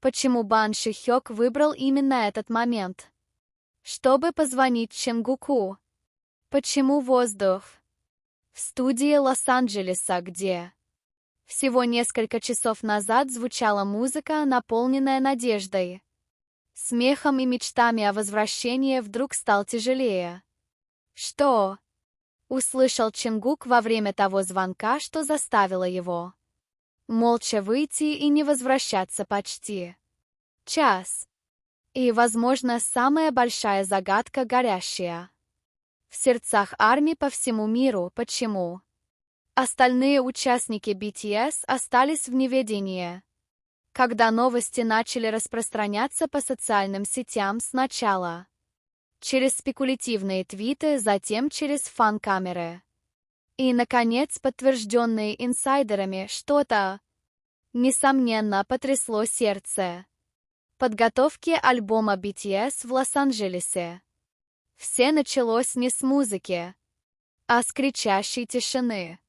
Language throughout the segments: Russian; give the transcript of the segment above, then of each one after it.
Почему Бан Шихёк выбрал именно этот момент, чтобы позвонить Чонгуку? Почему воздух в студии Лос-Анджелеса, где всего несколько часов назад звучала музыка, наполненная надеждой, смехом и мечтами о возвращении, вдруг стал тяжелее? Что услышал Чонгук во время того звонка, что заставило его молча выйти и не возвращаться почти час? И, возможно, самая большая загадка, горящая в сердцах армий по всему миру: почему остальные участники BTS остались в неведении, когда новости начали распространяться по социальным сетям, сначала через спекулятивные твиты, затем через фан-камеры. И, наконец, подтвержденные инсайдерами, что-то, несомненно, потрясло сердце подготовки альбома BTS в Лос-Анджелесе. Все началось не с музыки, а с кричащей тишины.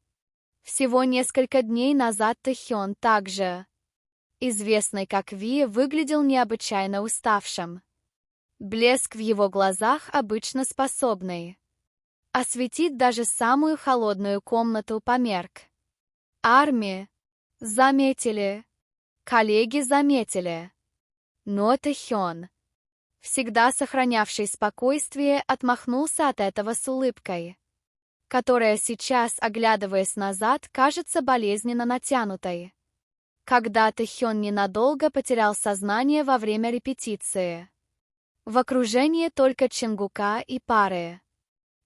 Всего несколько дней назад Тэхён, также известный как Ви, выглядел необычайно уставшим. Блеск в его глазах, обычно способный осветить даже самую холодную комнату, померк. Армии заметили, коллеги заметили, но Тэхён, всегда сохранявший спокойствие, отмахнулся от этого с улыбкой, которая сейчас, оглядываясь назад, кажется болезненно натянутой. Когда Тэхён ненадолго потерял сознание во время репетиции, в окружении только Чонгука и пары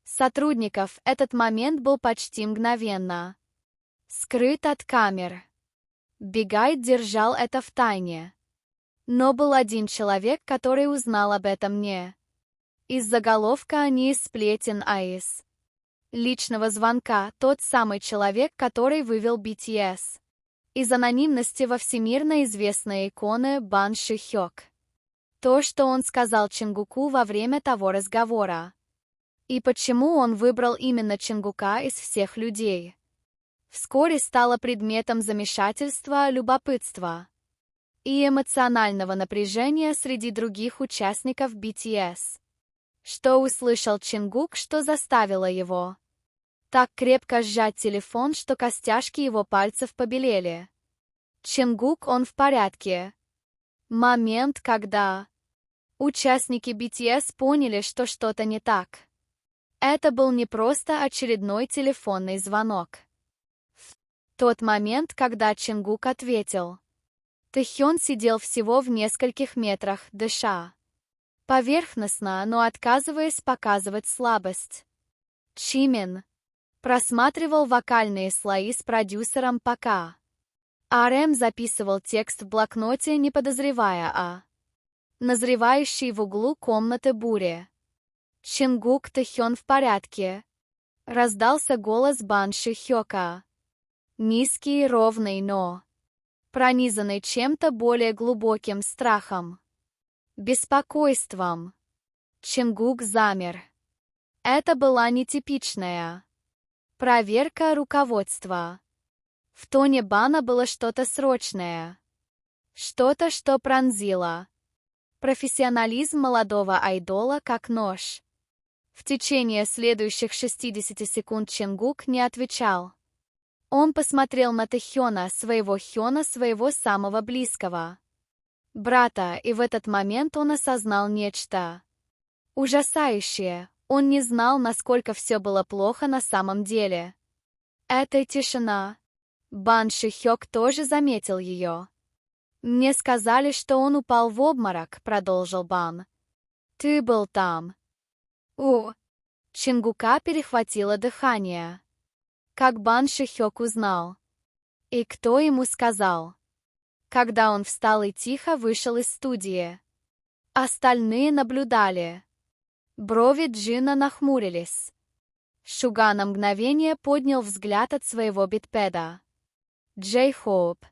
сотрудников, этот момент был почти мгновенно скрыт от камер. Бигайд держал это в тайне. Но был один человек, который узнал об этом не из заголовка, не из сплетен, а из личного звонка, тот самый человек, который вывел BTS из анонимности во всемирно известные иконы, Бан Шихёк. То, что он сказал Чонгуку во время того разговора. И почему он выбрал именно Чонгука из всех людей, вскоре стало предметом замешательства, любопытства и эмоционального напряжения среди других участников BTS. Что услышал Чонгук, что заставило его так крепко сжать телефон, что костяшки его пальцев побелели? Чонгук, он в порядке. Момент, когда участники BTS поняли, что что-то не так. Это был не просто очередной телефонный звонок. В тот момент, когда Чонгук ответил, Тэхён сидел всего в нескольких метрах, дыша поверхностно, но отказываясь показывать слабость. Чимин просматривал вокальные слои с продюсером, пока RM записывал текст в блокноте, не подозревая о назревающей в углу комнаты буре. «Чонгук, Тэхён в порядке?» — раздался голос Бан Шихёка. Низкий, ровный, но пронизанный чем-то более глубоким: страхом, беспокойством. Чонгук замер. Это была нетипичная проверка руководства. В тоне Бана было что-то срочное, что-то, что пронзило профессионализм молодого айдола как нож. В течение следующих 60 секунд Чонгук не отвечал. Он посмотрел на Тэхёна, своего самого близкого брата, и в этот момент он осознал нечто ужасающее. Он не знал, насколько все было плохо на самом деле. Эта тишина. Бан Шихёк тоже заметил ее. «Мне сказали, что он упал в обморок», — продолжил Бан. «Ты был там». У Чонгука перехватило дыхание. Как Бан Шихёк узнал? И кто ему сказал? Когда он встал и тихо вышел из студии, остальные наблюдали. Брови Джина нахмурились. Шуга на мгновение поднял взгляд от своего битпеда. Джей Хоуп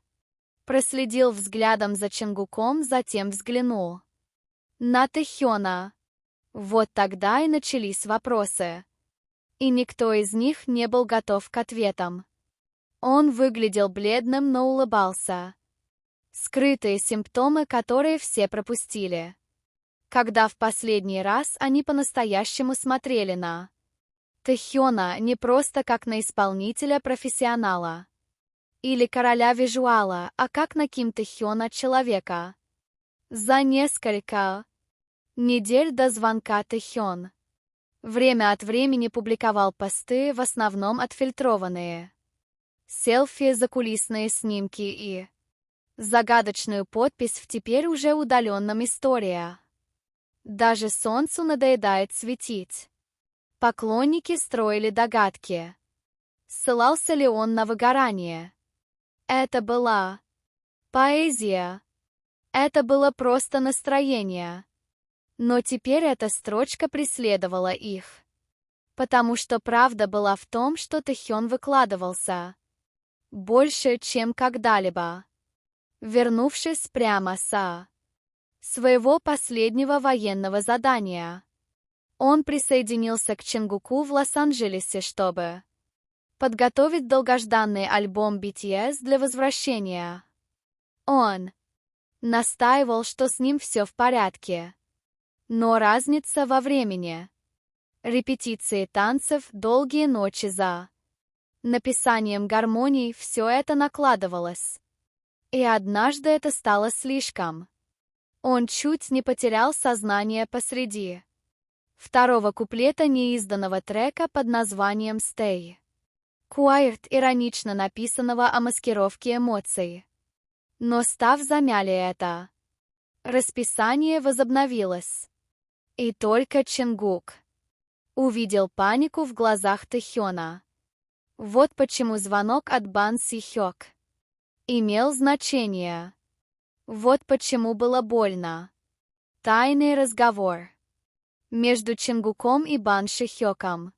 проследил взглядом за Чонгуком, затем взглянул на Тэхёна. Вот тогда и начались вопросы. И никто из них не был готов к ответам. Он выглядел бледным, но улыбался. Скрытые симптомы, которые все пропустили. Когда в последний раз они по-настоящему смотрели на Тэхёна не просто как на исполнителя-профессионала или короля визуала, а как на Ким Тэхёна человека. За несколько недель до звонка Тэхён время от времени публиковал посты, в основном отфильтрованные. Селфи, закулисные снимки и загадочную подпись в теперь уже удаленном «История». Даже солнцу надоедает светить. Поклонники строили догадки. Ссылался ли он на выгорание? Это была поэзия. Это было просто настроение. Но теперь эта строчка преследовала их. Потому что правда была в том, что Тэхён выкладывался больше, чем когда-либо. Вернувшись прямо со своего последнего военного задания, он присоединился к Чонгуку в Лос-Анджелесе, чтобы подготовить долгожданный альбом BTS для возвращения. Он настаивал, что с ним все в порядке. Но разница во времени. Репетиции танцев, долгие ночи за написанием гармоний, все это накладывалось. И однажды это стало слишком. Он чуть не потерял сознание посреди второго куплета неизданного трека под названием «Stay Quiet», иронично написанного о маскировке эмоций. Но став замяли это. Расписание возобновилось. И только Чонгук увидел панику в глазах Тэхёна. Вот почему звонок от Бан Си Хёк имел значение. Вот почему было больно. Тайный разговор между Чонгуком и Бан Си Хёком.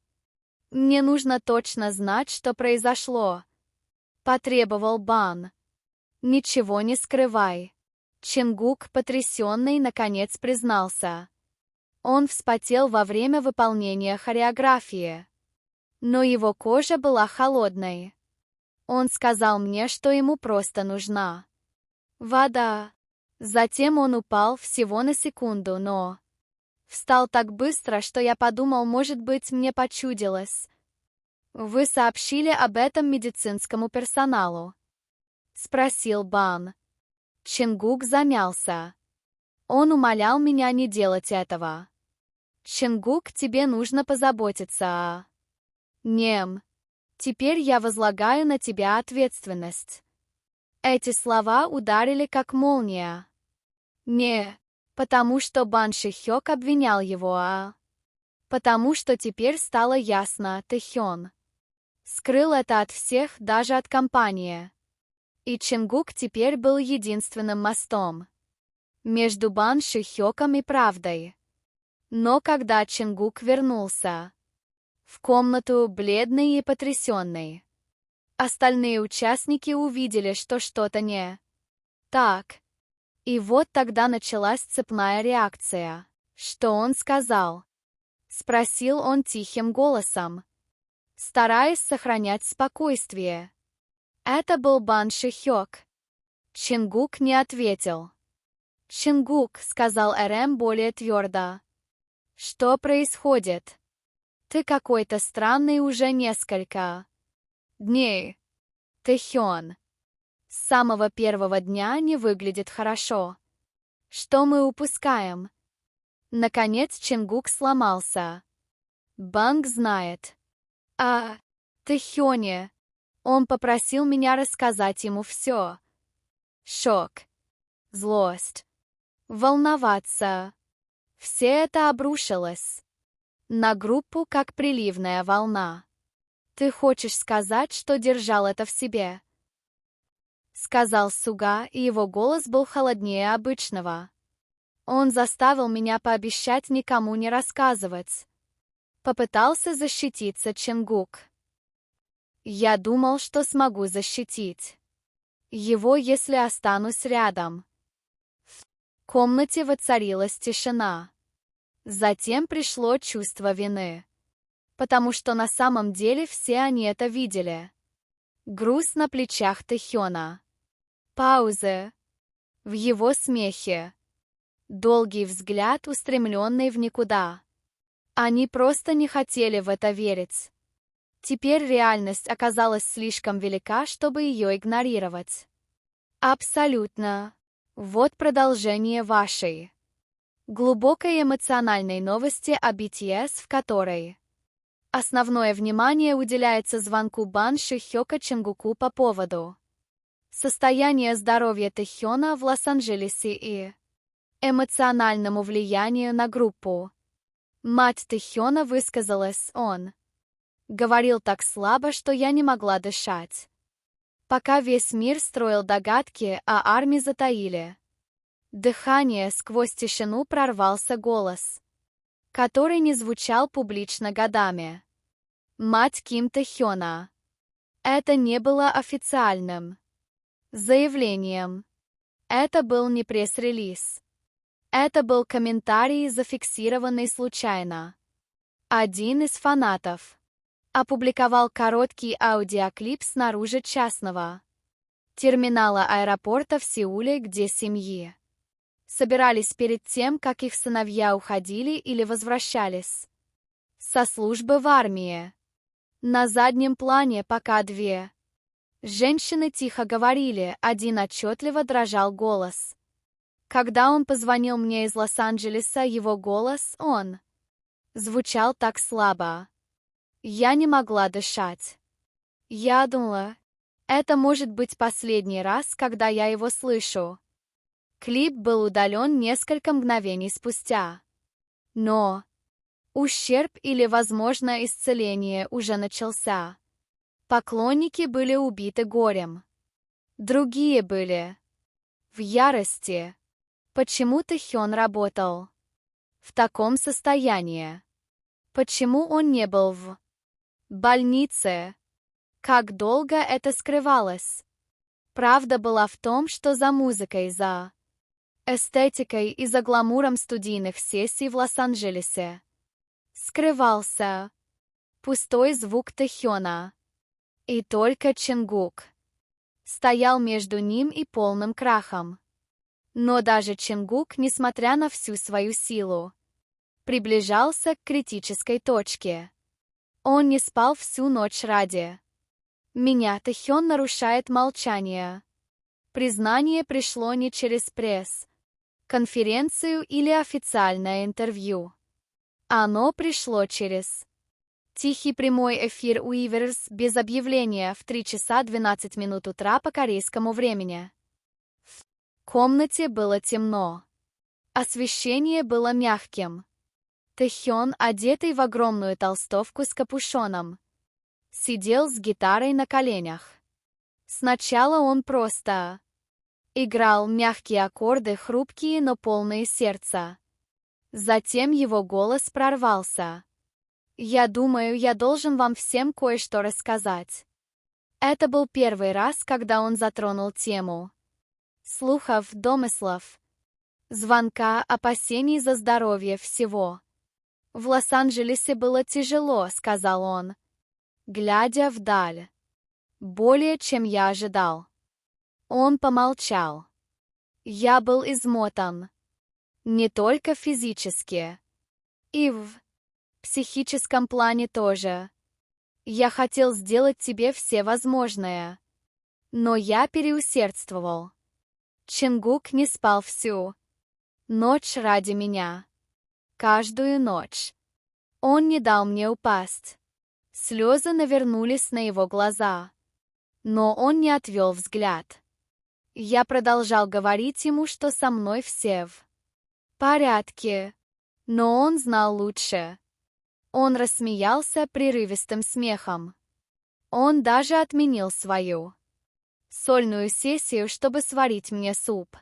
«Мне нужно точно знать, что произошло», — потребовал Бан. «Ничего не скрывай». Чонгук, потрясенный, наконец признался. Он вспотел во время выполнения хореографии. Но его кожа была холодной. Он сказал мне, что ему просто нужна вода. Затем он упал всего на секунду, но встал так быстро, что я подумал, может быть, мне почудилось. «Вы сообщили об этом медицинскому персоналу?» — спросил Бан. Чонгук замялся. Он умолял меня не делать этого. «Чонгук, тебе нужно позаботиться о нем. Теперь я возлагаю на тебя ответственность». Эти слова ударили как молния. Не потому, что Бан Си Хёк обвинял его, а потому, что теперь стало ясно, Тэхён скрыл это от всех, даже от компании. И Чонгук теперь был единственным мостом между Бан Си Хёком и правдой. Но когда Чонгук вернулся в комнату, бледный и потрясенный, остальные участники увидели, что что-то не так. И вот тогда началась цепная реакция. «Что он сказал?» — спросил он тихим голосом, стараясь сохранять спокойствие. Это был Бан Си Хёк. Чонгук не ответил. «Чонгук», — сказал РМ более твердо. «Что происходит? Ты какой-то странный уже несколько дней. Тэхён с самого первого дня не выглядит хорошо. Что мы упускаем?» Наконец Чонгук сломался. «Банг знает. А Тэхёне. Он попросил меня рассказать ему все. Шок. Злость. Волноваться. Все это обрушилось на группу, как приливная волна. Ты хочешь сказать, что держал это в себе?» Сказал Суга, и его голос был холоднее обычного. Он заставил меня пообещать никому не рассказывать. Попытался защититься Чонгук. Я думал, что смогу защитить его, если останусь рядом. В комнате воцарилась тишина. Затем пришло чувство вины. Потому что на самом деле все они это видели. Груз на плечах Тэхёна. Паузы. в его смехе. Долгий взгляд, устремленный в никуда. Они просто не хотели в это верить. Теперь реальность оказалась слишком велика, чтобы ее игнорировать. Абсолютно. Вот продолжение вашей глубокой эмоциональной новости о BTS, в которой основное внимание уделяется звонку Банши Хёка Чонгуку по поводу состояния здоровья Тэхёна в Лос-Анджелесе и эмоциональному влиянию на группу. Мать Тэхёна высказалась: он говорил так слабо, что я не могла дышать. Пока весь мир строил догадки, а армии затаили дыхание, сквозь тишину прорвался голос, который не звучал публично годами. Мать Ким Тэхёна. Это не было официальным заявлением. Это был не пресс-релиз. Это был комментарий, зафиксированный случайно. Один из фанатов опубликовал короткий аудиоклип снаружи частного терминала аэропорта в Сеуле, где семьи собирались перед тем, как их сыновья уходили или возвращались со службы в армии. На заднем плане пока две женщины тихо говорили, один отчетливо дрожал голос. Когда он позвонил мне из Лос-Анджелеса, его голос, он звучал так слабо. Я не могла дышать. Я думала, это может быть последний раз, когда я его слышу. Клип был удален несколько мгновений спустя. Но ущерб или, возможно, исцеление уже начался. Поклонники были убиты горем. Другие были в ярости. Почему Тэхён работал в таком состоянии? Почему он не был в больнице? Как долго это скрывалось? Правда была в том, что за музыкой, за эстетикой и за гламуром студийных сессий в Лос-Анджелесе скрывался пустой звук Тэхёна. И только Чонгук стоял между ним и полным крахом. Но даже Чонгук, несмотря на всю свою силу, приближался к критической точке. Он не спал всю ночь ради меня. Тэхён нарушает молчание. Признание пришло не через пресс-конференцию или официальное интервью. Оно пришло через тихий прямой эфир Уиверс без объявления в 3 часа 12 минут утра по корейскому времени. В комнате было темно. Освещение было мягким. Тэхён, одетый в огромную толстовку с капюшоном, сидел с гитарой на коленях. Сначала он просто играл мягкие аккорды, хрупкие, но полные сердца. Затем его голос прорвался. «Я думаю, я должен вам всем кое-что рассказать». Это был первый раз, когда он затронул тему слухов, домыслов, звонка, опасений за здоровье всего. «В Лос-Анджелесе было тяжело», — сказал он, глядя вдаль. «Более, чем я ожидал». Он помолчал. «Я был измотан. Не только физически. И в психическом плане тоже. Я хотел сделать тебе все возможное. Но я переусердствовал. Чонгук не спал всю ночь ради меня. Каждую ночь. Он не дал мне упасть». Слезы навернулись на его глаза. Но он не отвел взгляд. Я продолжал говорить ему, что со мной все в порядке. Но он знал лучше. Он рассмеялся прерывистым смехом. Он даже отменил свою сольную сессию, чтобы сварить мне суп.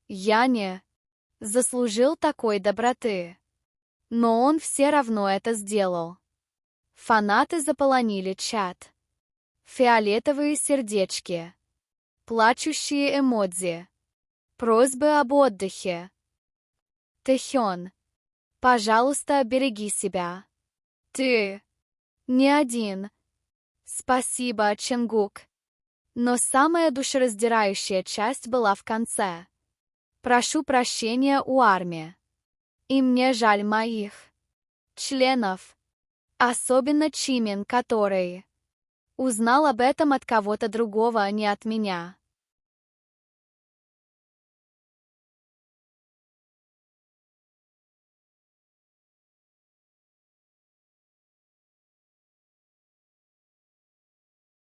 Я не заслужил такой доброты. Но он все равно это сделал. Фанаты заполонили чат. Фиолетовые сердечки. Плачущие эмодзи. Просьбы об отдыхе. Тэхён, пожалуйста, береги себя. Ты не один. Спасибо, Чонгук. Но самая душераздирающая часть была в конце. Прошу прощения у армии. И мне жаль моих членов. Особенно Чимин, который узнал об этом от кого-то другого, а не от меня.